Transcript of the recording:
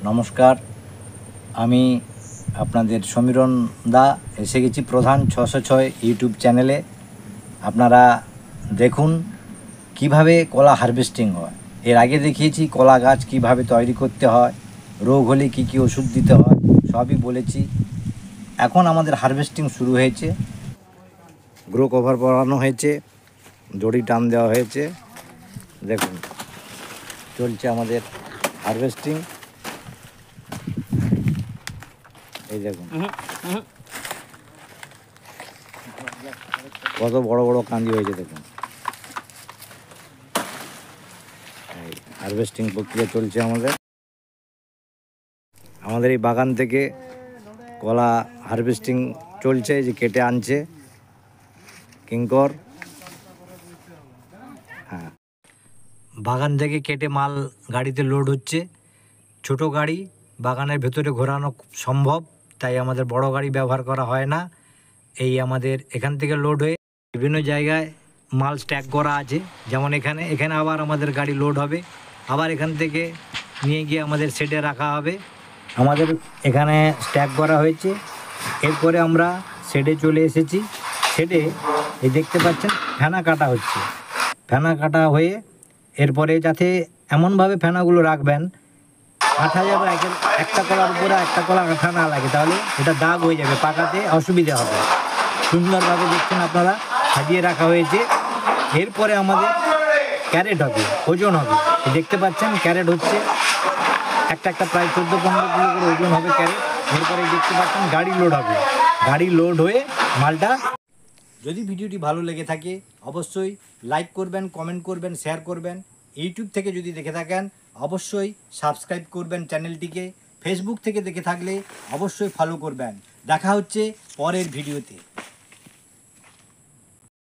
নমস্কার, আমি আপনাদের সমীরণ দা এসে গেছি প্রধান 606 ইউটিউব চ্যানেলে। আপনারা দেখুন কিভাবে কলা হারভেস্টিং হয়। এর আগে দেখিয়েছি কলা গাছ কিভাবে তৈরি করতে হয়, রোগ হলে কী কী ওষুধ দিতে হয়, সবই বলেছি। এখন আমাদের হারভেস্টিং শুরু হয়েছে। গ্রো কভার পরানো হয়েছে, দড়ি টান দেওয়া হয়েছে। দেখুন চলছে আমাদের হারভেস্টিং। এই দেখুন কত বড় বড় কান্দি হয়েছে। দেখুন এই হারভেস্টিং প্রক্রিয়া চলছে আমাদের এই বাগান থেকে কলা হারভেস্টিং চলছে। যে কেটে আনছে কিঙ্কর। হ্যাঁ, বাগান থেকে কেটে মাল গাড়িতে লোড হচ্ছে। ছোট গাড়ি বাগানের ভেতরে ঘোরানো সম্ভব, তাই আমাদের বড় গাড়ি ব্যবহার করা হয় না। এই আমাদের এখান থেকে লোড হয়ে বিভিন্ন জায়গায় মাল স্ট্যাক করা আছে। যেমন এখানে আবার আমাদের গাড়ি লোড হবে, আবার এখান থেকে নিয়ে গিয়ে আমাদের শেডে রাখা হবে। আমাদের এখানে স্ট্যাক করা হয়েছে। এরপরে আমরা শেডে চলে এসেছি। শেডে এই দেখতে পাচ্ছেন ফেনা কাটা হচ্ছে। ফেনা কাটা হয়ে এরপরে যাতে এমনভাবে ফেনাগুলো রাখবেন আঠা যাবে, একটা কলার উপরে একটা কলা আঠা না লাগে, তাহলে এটা দাগ হয়ে যাবে, পাকাতে অসুবিধা হবে। সুন্দরভাবে দেখছেন আপনারা সাজিয়ে রাখা হয়েছে। এরপরে আমাদের ক্যারেট হবে, ওজন হবে। দেখতে পাচ্ছেন ক্যারেট হচ্ছে একটা প্রায় 14-15 কিলো করে ওজন হবে ক্যারেট। এরপরে দেখতে পাচ্ছেন গাড়ি লোড হবে। গাড়ি লোড হয়ে মালটা। যদি ভিডিওটি ভালো লেগে থাকে অবশ্যই লাইক করবেন, কমেন্ট করবেন, শেয়ার করবেন। ইউটিউব থেকে যদি দেখে থাকেন অবশ্যই সাবস্ক্রাইব করবেন চ্যানেলটিকে। ফেসবুক থেকে দেখে থাকলে অবশ্যই ফলো করবেন। দেখা হচ্ছে পরের ভিডিওতে।